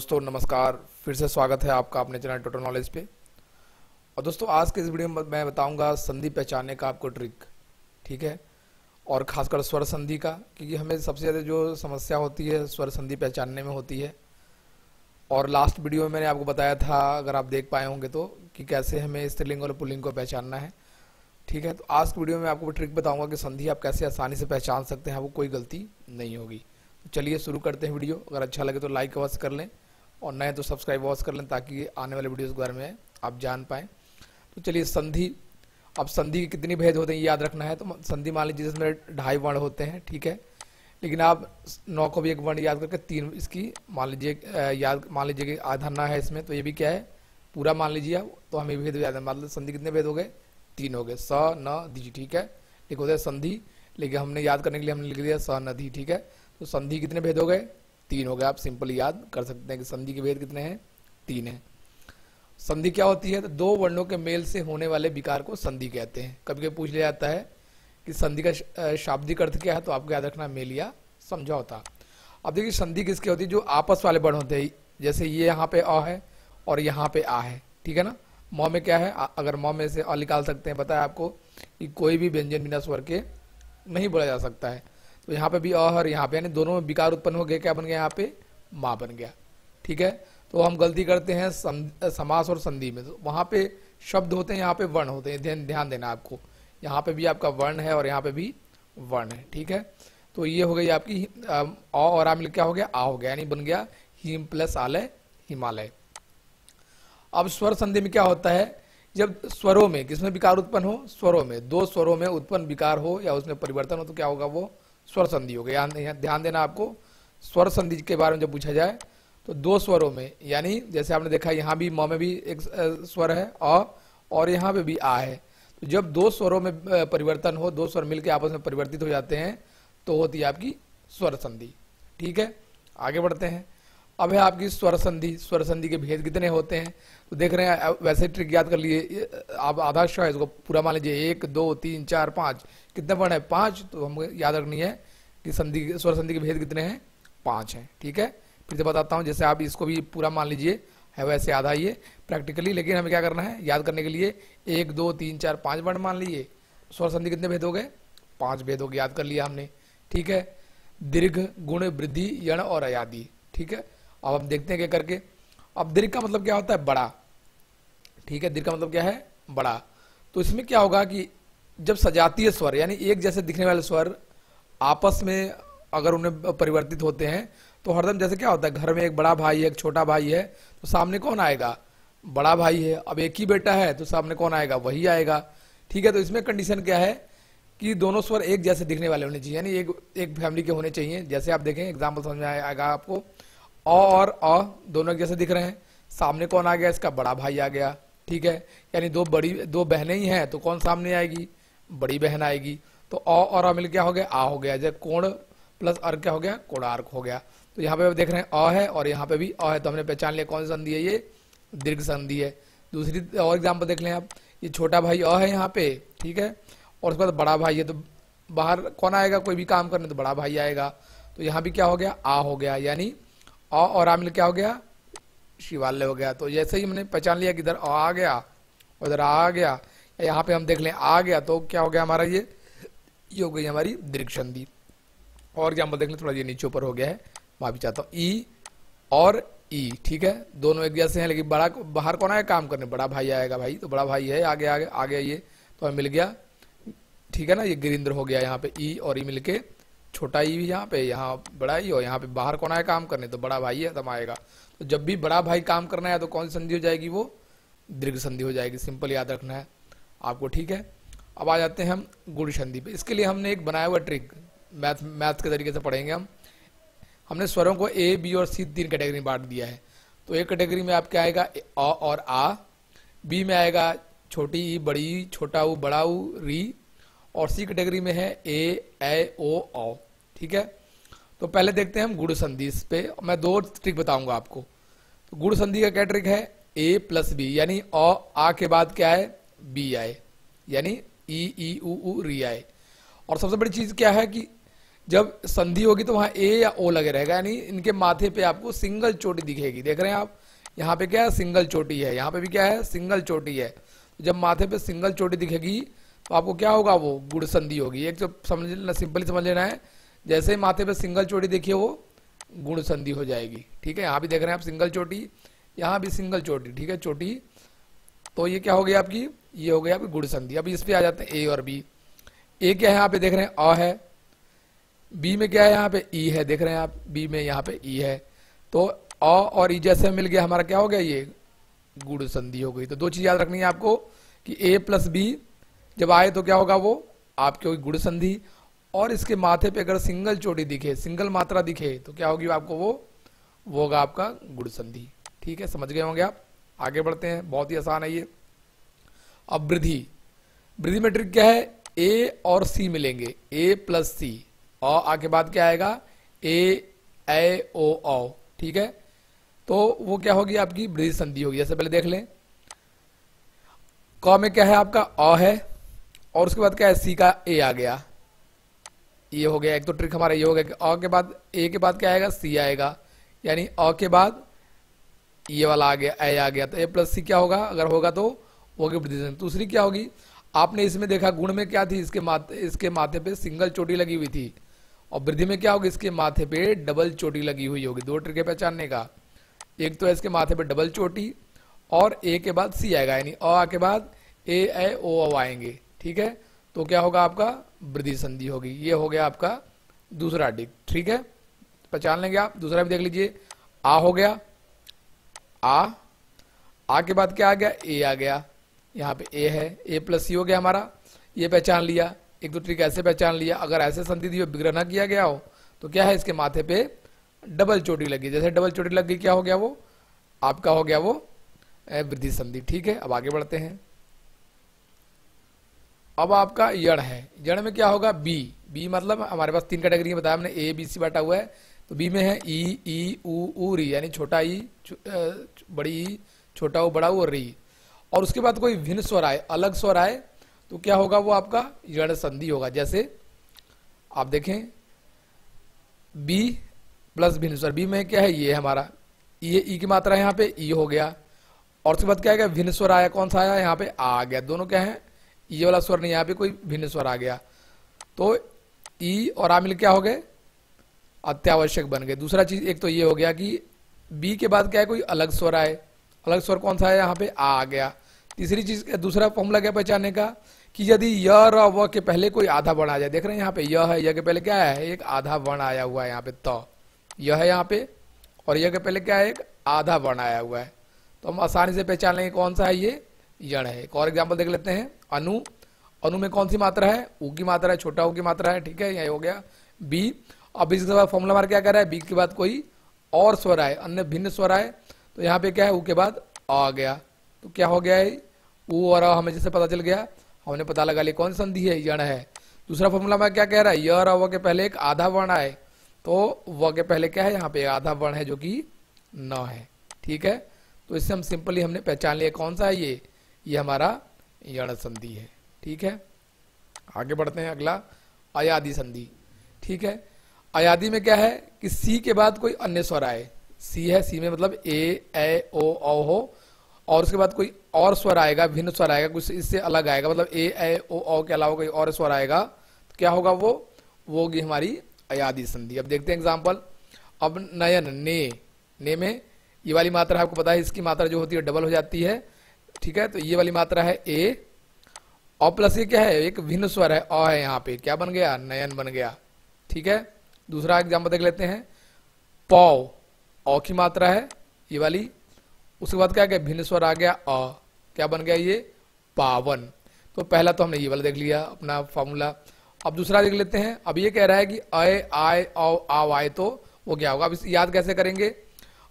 दोस्तों नमस्कार, फिर से स्वागत है आपका अपने चैनल टोटल नॉलेज पे। और दोस्तों आज के इस वीडियो में मैं बताऊंगा संधि पहचानने का आपको ट्रिक, ठीक है। और खासकर स्वर संधि का, क्योंकि हमें सबसे ज़्यादा जो समस्या होती है स्वर संधि पहचानने में होती है। और लास्ट वीडियो में मैंने आपको बताया था, अगर आप देख पाए होंगे तो, कि कैसे हमें स्त्रीलिंग और पुल्लिंग को पहचानना है, ठीक है। तो आज की वीडियो में आपको ट्रिक बताऊंगा कि संधि आप कैसे आसानी से पहचान सकते हैं, आपको कोई गलती नहीं होगी। तो चलिए शुरू करते हैं वीडियो। अगर अच्छा लगे तो लाइक अवश्य कर लें और नए तो सब्सक्राइब अवश्य कर लें, ताकि आने वाले वीडियोस के बारे में आप जान पाएँ। तो चलिए संधि, अब संधि के कितने भेद होते हैं याद रखना है। तो संधि मान लीजिए जिसमें 2.5 वर्ण होते हैं, ठीक है। लेकिन आप 9 को भी एक वर्ण याद करके 3 इसकी मान लीजिए मान लीजिए कि आधा ना है इसमें, तो ये भी क्या है पूरा मान लीजिए आप। तो हमें भेद याद है, मतलब संधि कितने भेद हो गए, 3 हो गए, स न धी, ठीक है। एक होता है संधि, लेकिन हमने याद करने के लिए हमने लिख दिया स न धी, ठीक है। तो संधि कितने भेद हो गए, 3 हो गए। आप सिंपल याद कर सकते हैं कि संधि के भेद कितने हैं, 3 हैं। संधि क्या होती है, तो 2 वर्णों के मेल से होने वाले विकार को संधि कहते हैं। कभी कभी पूछ लिया जाता है कि संधि का शाब्दिक अर्थ क्या है, तो आपको याद रखना मेल या समझौता। अब देखिए संधि किसकी होती है, जो आपस वाले वर्ण होते हैं। जैसे ये यहाँ पे अ है और यहाँ पे आ है, ठीक है ना। म में क्या है, अगर म में से अ निकाल सकते हैं, पता है आपको कि कोई भी व्यंजन बिना स्वर के नहीं बोला जा सकता है। तो यहाँ पे भी अ और यहाँ पे, यानी दोनों में विकार उत्पन्न हो गया, क्या बन गया यहाँ पे, माँ बन गया, ठीक है। तो हम गलती करते हैं समास और संधि में। तो वहाँ पे शब्द होते हैं, यहाँ पे वर्ण होते हैं, ध्यान देना आपको। यहाँ पे भी आपका वर्ण है और यहाँ पे भी वर्ण है, ठीक है। तो ये हो गई आपकी अ और आ मिल क्या हो गया, आ हो गया, यानी बन गया हिम प्लस आलय, हिमालय। अब स्वर संधि में क्या होता है, जब स्वरों में किसमें विकार उत्पन्न हो, स्वरों में, 2 स्वरों में उत्पन्न विकार हो या उसमें परिवर्तन हो, तो क्या होगा, वो स्वर संधि हो गया। ध्यान देना आपको, स्वर संधि के बारे में जब पूछा जाए तो 2 स्वरों में, यानी जैसे आपने देखा यहाँ भी म में भी एक स्वर है अ, और यहाँ पे भी आ है। तो जब 2 स्वरों में परिवर्तन हो, 2 स्वर मिलकर आपस में परिवर्तित हो जाते हैं, तो होती है आपकी स्वर संधि, ठीक है। आगे बढ़ते हैं। अब है आपकी स्वर संधि। स्वर संधि के भेद कितने होते हैं, तो देख रहे हैं, वैसे ट्रिक याद कर लिए आप। आधा अक्षर है, इसको पूरा मान लीजिए 1 2 3 4 5, कितने वर्ण है, 5। तो हमको याद रखनी है कि संधि, स्वर संधि के भेद कितने हैं, 5 हैं, ठीक है। फिर से बताता हूँ, जैसे आप इसको भी पूरा मान लीजिए है वैसे आधा ये प्रैक्टिकली, लेकिन हमें क्या करना है याद करने के लिए 1 2 3 4 5 वर्ण मान लिए। स्वर संधि कितने भेद हो गए, 5 भेद हो गए, याद कर लिया हमने, ठीक है। दीर्घ, गुण, वृद्धि, यण और अयादि, ठीक है। अब हम देखते हैं क्या करके। अब दीर्घ का मतलब क्या होता है, बड़ा, ठीक है। दीर्घ का मतलब क्या है, बड़ा। तो इसमें क्या होगा कि जब सजातीय स्वर, यानी एक जैसे दिखने वाले स्वर आपस में अगर उन्हें परिवर्तित होते हैं, तो हरदम जैसे क्या होता है, घर में एक बड़ा भाई है, एक छोटा भाई है, तो सामने कौन आएगा, बड़ा भाई है। अब एक ही बेटा है तो सामने कौन आएगा, वही आएगा, ठीक है। तो इसमें कंडीशन क्या है कि दोनों स्वर एक जैसे दिखने वाले होने चाहिए, यानी एक फैमिली के होने चाहिए। जैसे आप देखें एग्जाम्पल समझ में आएगा आपको, अ और अ दोनों एक जैसे दिख रहे हैं, सामने कौन आ गया, इसका बड़ा भाई आ गया, ठीक है। यानी दो बहनें ही हैं, तो कौन सामने आएगी, बड़ी बहन आएगी। तो अ और अ मिल क्या हो गया, आ हो गया। जब कोण प्लस अर्क क्या हो गया, कोणार्क हो गया। तो यहाँ पे देख रहे हैं अ है और यहाँ पे भी अ है, तो हमने पहचान लिया कौन सी संधि है, ये दीर्घ संधि है। दूसरी और एग्जाम्पल देख लें आप, ये छोटा भाई अ है यहाँ पे, ठीक है, और उसके बाद बड़ा भाई है, तो बाहर कौन आएगा, कोई भी काम करने तो बड़ा भाई आएगा। तो यहाँ भी क्या हो गया, आ हो गया, यानी अ और आ मिल क्या हो गया, शिवालय हो गया। तो जैसे ही हमने पहचान लिया कि इधर अ आ गया और इधर आ गया, यहाँ पे हम देख लें आ गया, तो क्या हो गया हमारा, ये हो गई हमारी दीर्घ संधि। और एग्जाम्पल देख लें, थोड़ा ये नीचे ऊपर हो गया है, माफी चाहता हूँ, ई और ई, ठीक है, दोनों एक जैसे हैं, लेकिन बड़ा बाहर कौन आएगा काम करने, बड़ा भाई आएगा भाई, तो बड़ा भाई है, आगे आगे आ गया ये, तो हमें मिल गया, ठीक है ना। ये गिरिंद्र हो गया, यहाँ पे ई और ई मिलके छोटा ई भी यहाँ पे, यहाँ बड़ा ई, और यहाँ पे बाहर कौन आया काम करने, तो बड़ा भाई है, तब आएगा। तो जब भी बड़ा भाई काम करना है तो कौन सी संधि हो जाएगी, वो दीर्घ संधि हो जाएगी। सिंपल याद रखना है आपको, ठीक है। अब आ जाते हैं हम गुण संधि पे। इसके लिए हमने एक बनाया हुआ ट्रिक, मैथ के तरीके से पढ़ेंगे हम। हमने स्वरों को ए बी और सी 3 कैटेगरी में बांट दिया है। तो एक कैटेगरी में आपके आएगा अ और आ, बी में आएगा छोटी ई, बड़ी ई, छोटा ऊ, बड़ा ऊ, री, और सी कैटेगरी में है ए ओ औ, ठीक है। तो पहले देखते हैं हम गुण संधि। इस पे मैं 2 ट्रिक बताऊंगा आपको। तो गुण संधि का क्या ट्रिक है, ए प्लस बी, यानी अ आ के बाद क्या है, बी आए, यानी ई ऊ री आए। और सबसे बड़ी चीज क्या है कि जब संधि होगी तो वहां ए या ओ लगे रहेगा, यानी इनके माथे पे आपको सिंगल चोटी दिखेगी। देख रहे हैं आप, यहाँ पे क्या है, सिंगल चोटी है, यहाँ पे भी क्या है, सिंगल चोटी है। जब माथे पे सिंगल चोटी दिखेगी तो आपको क्या होगा, वो गुण संधि होगी। एक तो समझ लेना, सिंपली समझ लेना है, जैसे ही माथे पे सिंगल चोटी देखिए वो गुण संधि हो जाएगी। ठीक है, यहाँ भी देख रहे हैं आप सिंगल चोटी, यहाँ भी सिंगल चोटी, ठीक है, चोटी, तो ये क्या हो गया आपकी, ये हो गया आपकी गुण संधि। अब इस पे आ जाते हैं ए और बी। ए क्या है, यहाँ पे देख रहे हैं अ है, बी में क्या है, यहाँ पे ई है, देख रहे हैं आप, बी में यहाँ पे ई है, तो अ और ई जैसे मिल गया हमारा क्या हो गया, ये गुण संधि हो गई। तो 2 चीज याद रखनी है आपको कि ए प्लस बी जब आए तो क्या होगा, वो आपके होगी गुण संधि, और इसके माथे पे अगर सिंगल चोटी दिखे, सिंगल मात्रा दिखे तो क्या होगी आपको, वो होगा आपका गुण संधि। ठीक है, समझ गए होंगे आप। आगे बढ़ते हैं, बहुत ही आसान है ये। अब वृद्धि, वृद्धि में ट्रिक क्या है, ए और सी मिलेंगे, ए प्लस सी, और आगे बाद क्या आएगा, ए ओ औ। ठीक है, तो वो क्या होगी आपकी वृद्धि संधि होगी। जैसे पहले देख लें, क में क्या है आपका अ है, और उसके बाद क्या है, सी का ए आ गया, ये हो गया। एक तो ट्रिक हमारा ये हो गया कि अ के बाद ए के बाद क्या आएगा, सी आएगा, यानी अ के बाद ये वाला आ गया, ए आ गया, तो ए प्लस सी क्या होगा, अगर होगा तो होगी वृद्धि संधि। दूसरी क्या होगी, आपने इसमें देखा गुण में क्या थी, इसके माथे पे सिंगल चोटी लगी हुई थी, और वृद्धि में क्या होगी, इसके माथे पे डबल चोटी लगी हुई होगी। 2 ट्रिक है पहचानने का, एक तो है इसके माथे पे डबल चोटी, और ए के बाद सी आएगा, यानी अ के बाद ए ओ आएंगे। ठीक है, तो क्या होगा आपका वृद्धि संधि होगी। ये हो गया आपका दूसरा ट्रिक। ठीक है, पहचान लेंगे आप। दूसरा भी देख लीजिए, आ हो गया, आ के बाद क्या आ गया, ए आ गया, यहाँ पे ए है, ए प्लस सी हो गया हमारा, ये पहचान लिया। एक दो ट्रिक ऐसे पहचान लिया। अगर ऐसे संधि दी विग्रह ना किया गया हो तो क्या है, इसके माथे पे डबल चोटी लगी, जैसे डबल चोटी लग गई क्या हो गया, वो आपका हो गया वो वृद्धि संधि। ठीक है, अब आगे बढ़ते हैं। अब आपका यण है, यण में क्या होगा, बी, बी मतलब हमारे पास 3 कैटेगरी बताया हमने, ए बी सी बांटा हुआ है, तो बी में है ई ऊ री, यानी छोटा ई, बड़ी ई, छोटा ऊ, बड़ा ऊ और री, और उसके बाद कोई भिन्न स्वर आए, अलग स्वर आए, तो क्या होगा, वो आपका यण संधि होगा। जैसे आप देखें, बी प्लस भिन्न स्वर, बी में क्या है, ये हमारा ये ई की मात्रा है, यहाँ पे ई हो गया, और उसके बाद क्या है, भिन्न स्वर आया, कौन सा आया, यहाँ पे आ गया, दोनों क्या है, ये वाला स्वर नहीं, यहाँ पे कोई भिन्न स्वर आ गया, तो ई और आ मिल क्या हो गए, अत्यावश्यक बन गए। दूसरा चीज एक तो ये हो गया कि बी के बाद क्या है, कोई अलग स्वर आए, अलग स्वर कौन सा है, यहाँ पे आ गया। तीसरी चीज, दूसरा फॉर्मूला क्या पहचानने का, कि यदि य र व के पहले कोई आधा वर्ण आ जाए, देख रहे हैं यहाँ पे य है, य के पहले क्या है, एक आधा वर्ण आया हुआ है, यहाँ पे त यह है यहाँ पे, और य के पहले क्या है, एक आधा वर्ण आया हुआ है, तो हम आसानी से पहचान लेंगे कौन सा है, ये यण है। एक और एग्जाम्पल देख लेते हैं, अनु, अनु में कौन सी मात्रा है, ऊ की मात्रा है, छोटा ऊ की मात्रा है। ठीक है, यही हो गया बी। अब इसके बाद फॉर्मूला हमारा क्या कर रहा है, बी के बाद कोई और स्वर आए, अन्य भिन्न स्वर आए, तो यहाँ पे क्या है, ऊ के बाद आ गया, तो क्या हो गया है, ऊ और आ हमें जैसे पता चल गया, हमने पता लगा लिया कौन संधि है, यण है। दूसरा फॉर्मूला में क्या कह रहा है, य और व के पहले एक आधा वर्ण आए, तो व के पहले क्या है, यहाँ पे आधा वर्ण है जो कि न है। ठीक है, तो इससे हम सिंपली हमने पहचान लिया कौन सा है, ये हमारा यण संधि है। ठीक है, आगे बढ़ते हैं। अगला अयादि संधि। ठीक है, अयादि में क्या है कि सी के बाद कोई अन्य स्वर आए, सी है, सी में मतलब ए ओ हो, और उसके बाद कोई और स्वर आएगा, भिन्न स्वर आएगा, कुछ इससे अलग आएगा, मतलब ए ओ के अलावा कोई और स्वर आएगा, तो क्या होगा, वो होगी हमारी अयादि संधि। अब देखते हैं एग्जाम्पल। अब नयन, ने में ये वाली मात्रा आपको पता है, इसकी मात्रा जो होती है डबल हो जाती है। ठीक है, तो ये वाली मात्रा है ए, और प्लस ये क्या है, एक भिन्न स्वर है, अ है, यहाँ पे क्या बन गया, नयन बन गया। ठीक है, दूसरा एग्जाम्पल देख लेते हैं, पौ, औ की मात्रा है ये वाली, उसके बाद क्या गया, भिन्न स्वर आ गया, अ, क्या बन गया, ये पावन। तो पहला तो हमने ये वाला देख लिया अपना फॉर्मूला। अब दूसरा देख लेते हैं। अब ये कह रहा है कि अय आय औ आव आय, तो वो क्या होगा, अब इस याद कैसे करेंगे,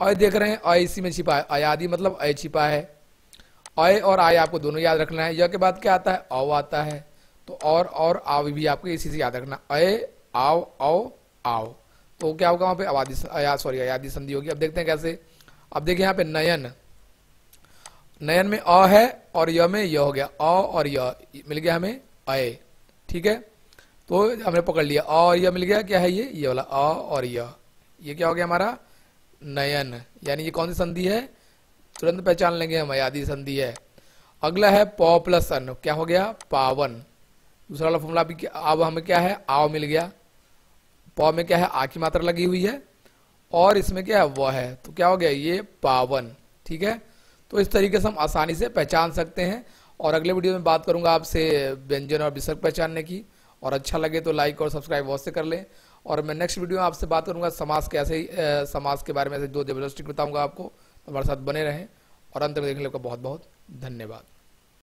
अय देख रहे हैं, अय इसी में छिपा है, अयादि मतलब अय छिपा है, अय और आय आपको दोनों याद रखना है। य के बाद क्या आता है, औ आता है, तो और आव भी आपको इसी से याद रखना, अय आव औ आव, तो क्या होगा वहां पे अयादि संधि होगी। अब देखते हैं कैसे। अब देखिए यहाँ पे नयन, नयन में अ है और य में य हो गया, अ और य मिल गया हमें अय। ठीक है, तो हमने पकड़ लिया, अ और यह मिल गया, क्या है ये वाला अ और ये क्या हो गया हमारा नयन, यानी ये कौन सी संधि है, तुरंत पहचान लेंगे हम, आदि संधि है। अगला है प प्लस अन, क्या हो गया पावन। दूसरा वाला फॉर्मूला भी अब हमें क्या है आव मिल गया, प में क्या है आ की मात्रा लगी हुई है और इसमें क्या है वह है, तो क्या हो गया ये पावन। ठीक है, तो इस तरीके से हम आसानी से पहचान सकते हैं। और अगले वीडियो में बात करूंगा आपसे व्यंजन और विसर्ग पहचानने की, और अच्छा लगे तो लाइक और सब्सक्राइब अवश्य कर लें। और मैं नेक्स्ट वीडियो में आपसे बात करूंगा समास के, ऐसे ही समास के बारे में ऐसे 2 जबरदस्ती बताऊंगा आपको, तो हमारे साथ बने रहें। और अंत में देखने का बहुत बहुत धन्यवाद।